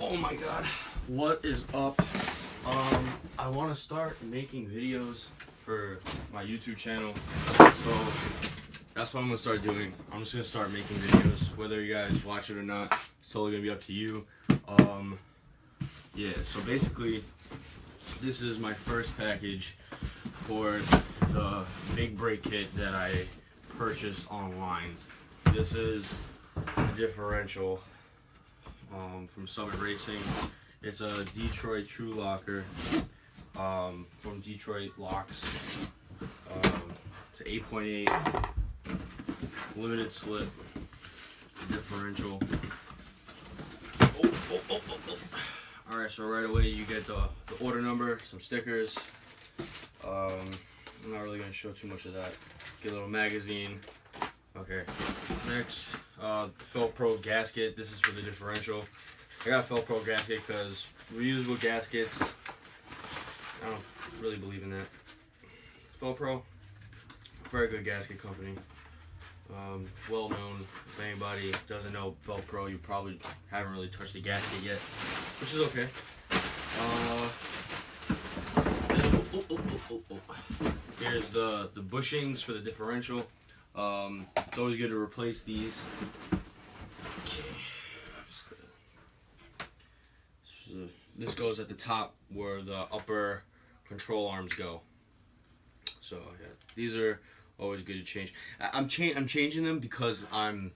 Oh my god, what is up? I want to start making videos for my YouTube channel, so that's what I'm gonna start doing. I'm just gonna start making videos, whether you guys watch it or not. It's totally gonna be up to you. Yeah, so basically this is my first package for the big brake kit that I purchased online. This is the differential from Summit Racing. It's a Detroit True Locker from Detroit Locks. It's an 8.8 limited slip differential. Alright, so right away you get the order number, some stickers. I'm not really going to show too much of that. Get a little magazine. Okay, next, Felpro gasket. This is for the differential. I got a Felpro gasket because reusable gaskets, I don't really believe in that. Felpro, very good gasket company. Well known. If anybody doesn't know Felpro, you probably haven't really touched the gasket yet, which is okay. Here's the bushings for the differential. It's always good to replace these. Okay. So this goes at the top where the upper control arms go. So yeah, these are always good to change. I'm changing them because I'm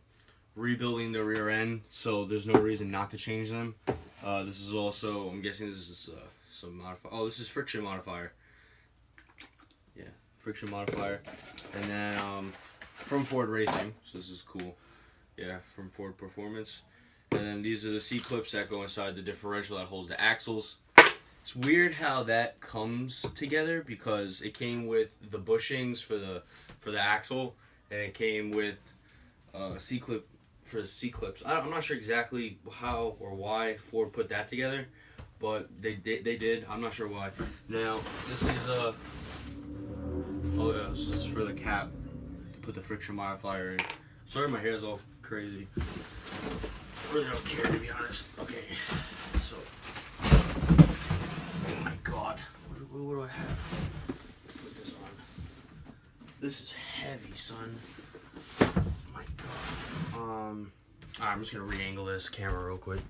rebuilding the rear end, so there's no reason not to change them. This is also, I'm guessing this is some modifier. Oh, this is friction modifier. Yeah, friction modifier. And then from Ford Racing, so this is cool. Yeah, from Ford Performance. And then these are the C-clips that go inside the differential that holds the axles. It's weird how that comes together because it came with the bushings for the axle, and it came with C-clip for the C-clips. I'm not sure exactly how or why Ford put that together, but they did. I'm not sure why. Now this is oh yeah, this is for the cap to put the friction modifier in. Sorry, my hair's all crazy. I really don't care, to be honest. Okay, so oh my god, what do I have? Put this on. This is heavy, son. Oh my god. Alright, I'm just gonna re-angle this camera real quick.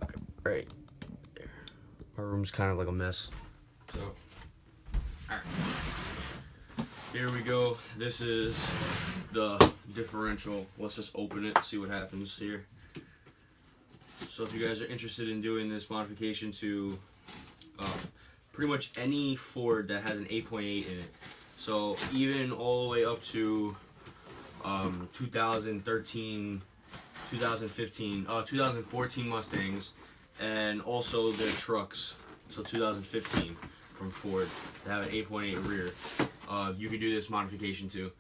Okay, right there. My room's kind of like a mess. So, alright. Here we go. This is the differential. Let's just open it, see what happens here. So if you guys are interested in doing this modification to pretty much any Ford that has an 8.8 in it, so even all the way up to 2013, 2015, 2014 Mustangs, and also their trucks, so 2015 from Ford, that have an 8.8 rear, you can do this modification too.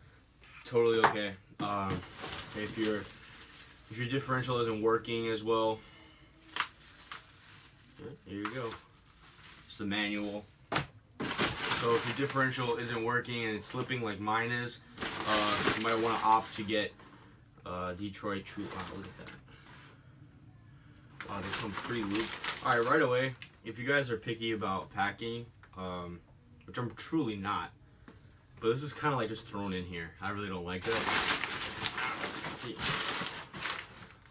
Totally okay. If your differential isn't working as well, here you go. It's the manual. So if your differential isn't working and it's slipping like mine is, you might want to opt to get Detroit True. Oh, look at that. Wow, they come pre-looped. Alright, right away, if you guys are picky about packing, which I'm truly not, but this is kind of like just thrown in here. I really don't like that. Let's see.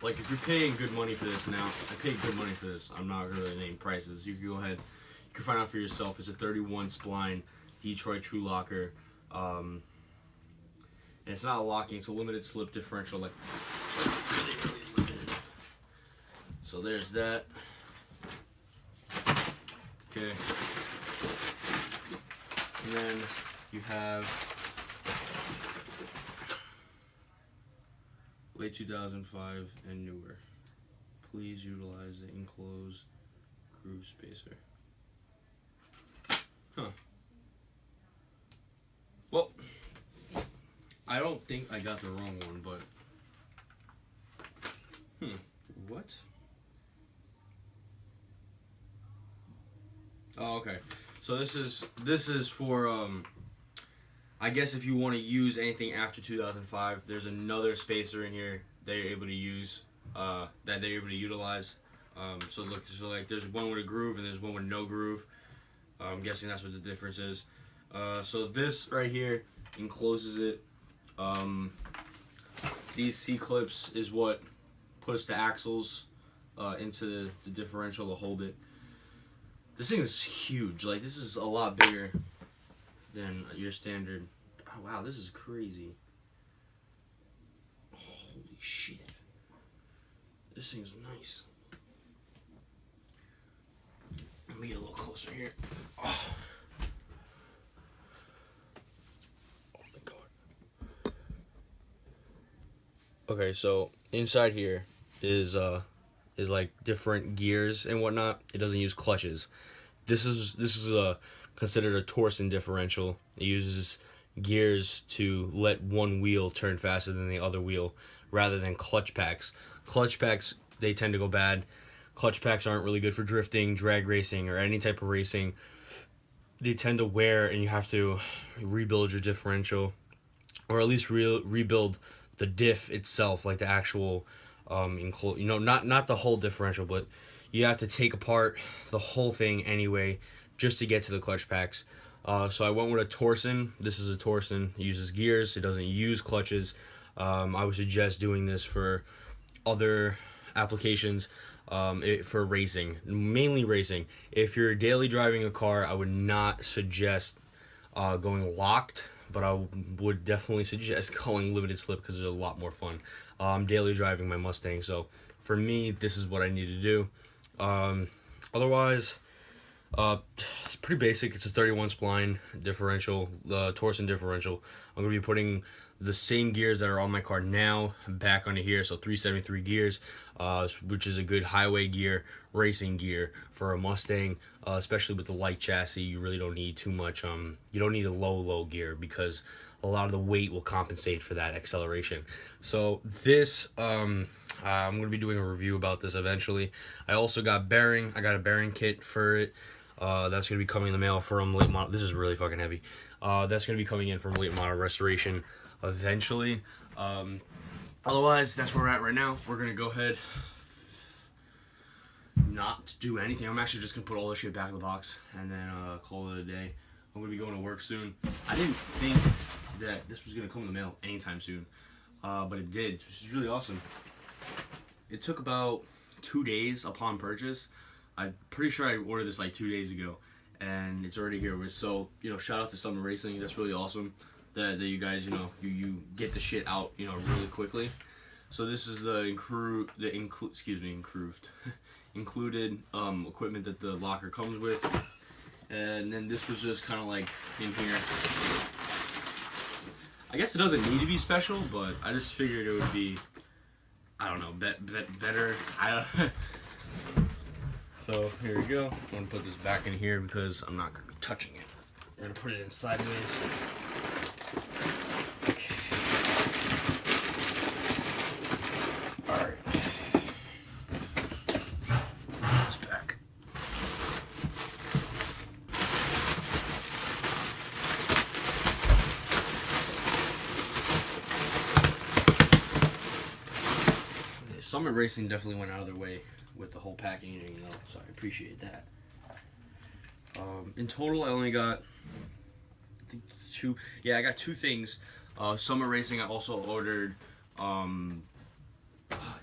Like, if you're paying good money for this now, I paid good money for this. I'm not going to name prices. You can go ahead. You can find out for yourself. It's a 31 spline Detroit True Locker. And it's not locking. It's a limited slip differential. Like really, really limited. So there's that. Okay. And then you have late 2005 and newer. Please utilize the enclosed groove spacer. Huh. Well, I don't think I got the wrong one, but what? Oh, okay. So this is for I guess if you want to use anything after 2005, there's another spacer in here that you're able to use. that they're able to utilize. So look, so like there's one with a groove and there's one with no groove. I'm guessing that's what the difference is. So this right here encloses it. These C-clips is what puts the axles into the differential to hold it. This thing is huge. Like, this is a lot bigger than your standard. Oh, wow, this is crazy. Holy shit. This thing's nice. Let me get a little closer here. Oh. Oh my god. Okay, so inside here is like different gears and whatnot. It doesn't use clutches. This is considered a torsion differential. It uses gears to let one wheel turn faster than the other wheel rather than clutch packs. Clutch packs, they tend to go bad. Clutch packs aren't really good for drifting, drag racing, or any type of racing. They tend to wear and you have to rebuild your differential, or at least rebuild the diff itself, like the actual not the whole differential, but you have to take apart the whole thing anyway just to get to the clutch packs. So I went with a torsion. This is a torsion. It uses gears. It doesn't use clutches. I would suggest doing this for other applications, for racing, mainly racing. If you're daily driving a car, I would not suggest going locked, but I would definitely suggest going limited slip because it's a lot more fun. I'm daily driving my Mustang, so for me, this is what I need to do. Otherwise, it's pretty basic. It's a 31 spline differential, torsion differential. I'm going to be putting the same gears that are on my car now back onto here, so 373 gears, which is a good highway gear, racing gear for a Mustang, especially with the light chassis. You really don't need too much, you don't need a low gear because a lot of the weight will compensate for that acceleration. So this, I'm going to be doing a review about this eventually. I also got bearing. I got a bearing kit for it. That's going to be coming in the mail from late model. This is really fucking heavy. That's going to be coming in from late model restoration eventually. Otherwise, that's where we're at right now. We're going to go ahead, not do anything. I'm actually just going to put all this shit back in the box and then call it a day. I'm going to be going to work soon. I didn't think that this was going to come in the mail anytime soon, but it did, which is really awesome. It took about 2 days upon purchase. I'm pretty sure I ordered this like 2 days ago, and it's already here. So, shout out to Summer Racing. That's really awesome that you guys, you get the shit out, really quickly. So this is the included equipment that the locker comes with, and then this was just kind of like in here. I guess it doesn't need to be special, but I just figured it would be, I don't know, better. So here we go. I'm gonna put this back in here because I'm not gonna be touching it. I'm gonna put it in sideways. Okay. All right. It's back. Summit Racing definitely went out of their way with the whole packaging, though, so I appreciate that. In total, I only got, I think, two. Yeah, I got two things. Summer Racing, I also ordered. I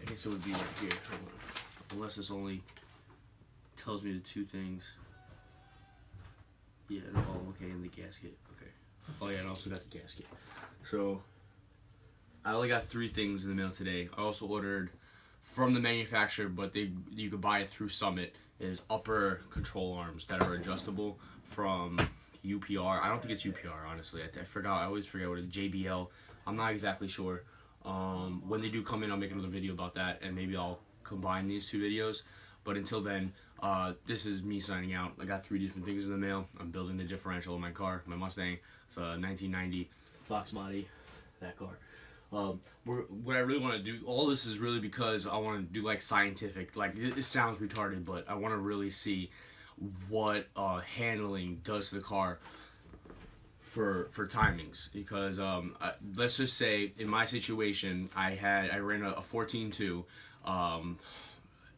guess it would be right here. Hold on. Unless this only tells me the two things. Yeah. Oh, okay, and the gasket. Okay. Oh yeah, and I also got the gasket. So I only got 3 things in the mail today. I also ordered from the manufacturer, but you could buy it through Summit, is upper control arms that are adjustable from UPR. I don't think it's UPR, honestly. I forgot. I always forget what it's, JBL. I'm not exactly sure. When they do come in, I'll make another video about that, and maybe I'll combine these 2 videos. But until then, this is me signing out. I got 3 different things in the mail. I'm building the differential in my car, my Mustang. It's a 1990 Foxbody, that car. What I really want to do, all this is really because I want to do like scientific, like it sounds retarded, but I want to really see what handling does to the car for timings, because let's just say in my situation I ran a 14.2.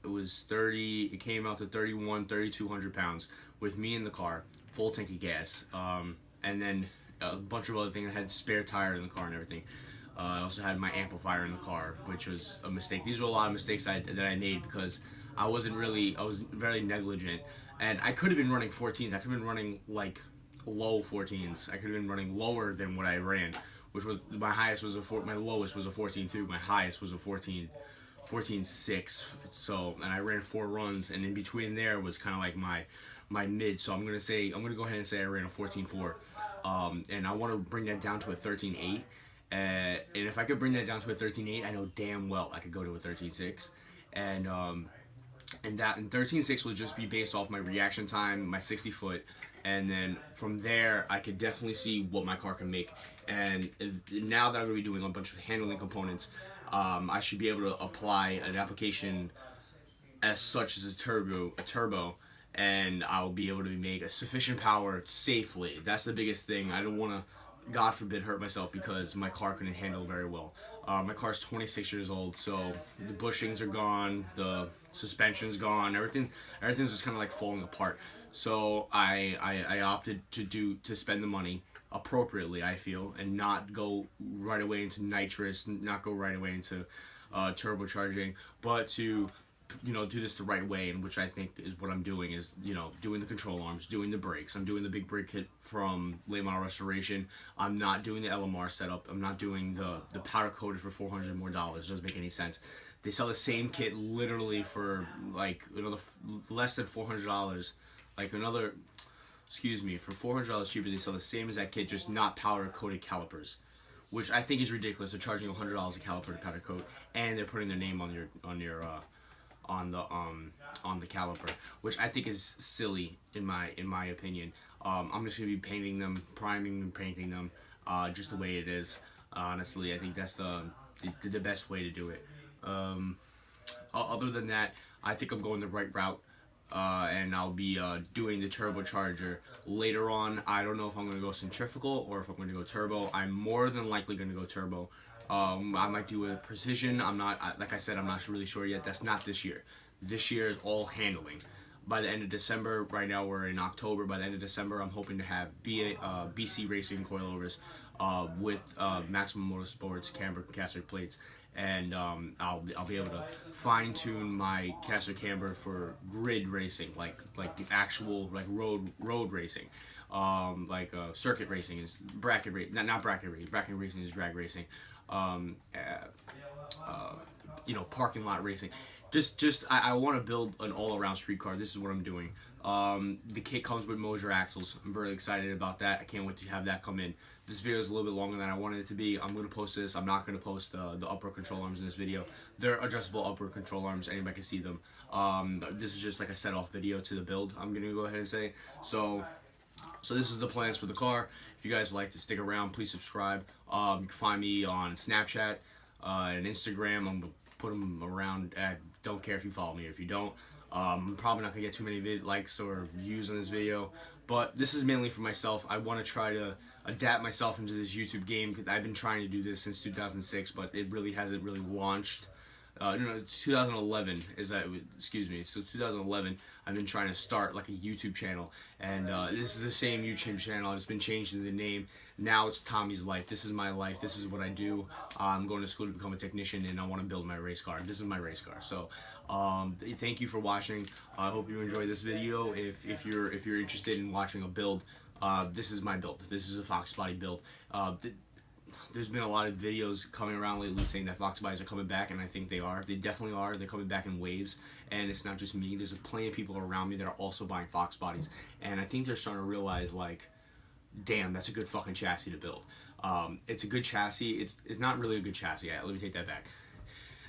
It was 30. It came out to 3,200 pounds with me in the car, full tank of gas, and then a bunch of other things. I had spare tire in the car and everything. I also had my amplifier in the car, which was a mistake. These were a lot of mistakes that I made because I was very negligent, and I could have been running 14s. I could have been running like low 14s. I could have been running lower than what I ran, which was my highest was my lowest was a 14.2. My highest was a 14.6. So, and I ran 4 runs, and in between there was kind of like my mid. So I'm gonna go ahead and say I ran a 14.4, and I want to bring that down to a 13.8. And if I could bring that down to a 13.8, I know damn well I could go to a 13.6, and 13.6 will just be based off my reaction time, my 60 foot, and then from there I could definitely see what my car can make. And now that I'm going to be doing a bunch of handling components, I should be able to apply an application as such as a turbo, and I'll be able to make a sufficient power safely. That's the biggest thing. I don't want to, God forbid, hurt myself because my car couldn't handle very well. My car's 26 years old, so the bushings are gone, the suspension's gone, everything's just kind of like falling apart. So I opted to spend the money appropriately, I feel, and not go right away into nitrous, not go right away into turbocharging, but to do this the right way, and which I think is what I'm doing, is, doing the control arms, doing the brakes. I'm doing the big brake kit from Late Model Restoration. I'm not doing the LMR setup. I'm not doing the powder coated for $400 more. It doesn't make any sense. They sell the same kit literally for like less than $400. Like for $400 cheaper, they sell the same as that kit, just not powder coated calipers, which I think is ridiculous. They're charging $100 a caliper to powder coat, and they're putting their name on the caliper, which I think is silly in my opinion. I'm just gonna be painting them, priming and painting them, just the way it is. Honestly, I think that's the best way to do it. Other than that, I think I'm going the right route, and I'll be doing the turbocharger later on. I don't know if I'm gonna go centrifugal or if I'm gonna go turbo. I'm more than likely gonna go turbo. I might do a precision. Like I said, I'm not really sure yet. That's not this year. This year is all handling. By the end of December, right now we're in October, by the end of December, I'm hoping to have BC Racing coilovers with Maximum Motorsports camber caster plates, and I'll be able to fine tune my caster camber for grid racing, like the actual road racing. Circuit racing is bracket racing, not bracket racing. Bracket racing is drag racing. Parking lot racing. I want to build an all-around street car. This is what I'm doing. The kit comes with Moser axles. I'm very excited about that. I can't wait to have that come in. This video is a little bit longer than I wanted it to be. I'm going to post this. I'm not going to post the upper control arms in this video. They're adjustable upper control arms. Anybody can see them. This is just like a set-off video to the build, I'm going to go ahead and say. So this is the plans for the car. If you guys would like to stick around, please subscribe. You can find me on Snapchat and Instagram. I'm going to put them around. Don't care if you follow me or if you don't. I'm probably not going to get too many likes or views on this video, but this is mainly for myself. I want to try to adapt myself into this YouTube game, because I've been trying to do this since 2006, but it really hasn't really launched. It's 2011 So 2011, I've been trying to start like a YouTube channel, and this is the same YouTube channel. It's been changed in the name. Now it's Tommy's Life. This is my life. This is what I do. I'm going to school to become a technician, and I want to build my race car. This is my race car. So thank you for watching. I hope you enjoyed this video. If you're interested in watching a build, this is my build. This is a Foxbody build. There's been a lot of videos coming around lately saying that Foxbodies are coming back, and I think they are. They definitely are. They're coming back in waves, and it's not just me. There's plenty of people around me that are also buying Foxbodies, and I think they're starting to realize, like, damn, that's a good fucking chassis to build. It's a good chassis. It's not really a good chassis. Let me take that back.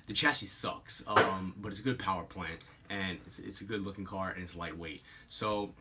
The chassis sucks, but it's a good power plant, and it's a good looking car, and it's lightweight. So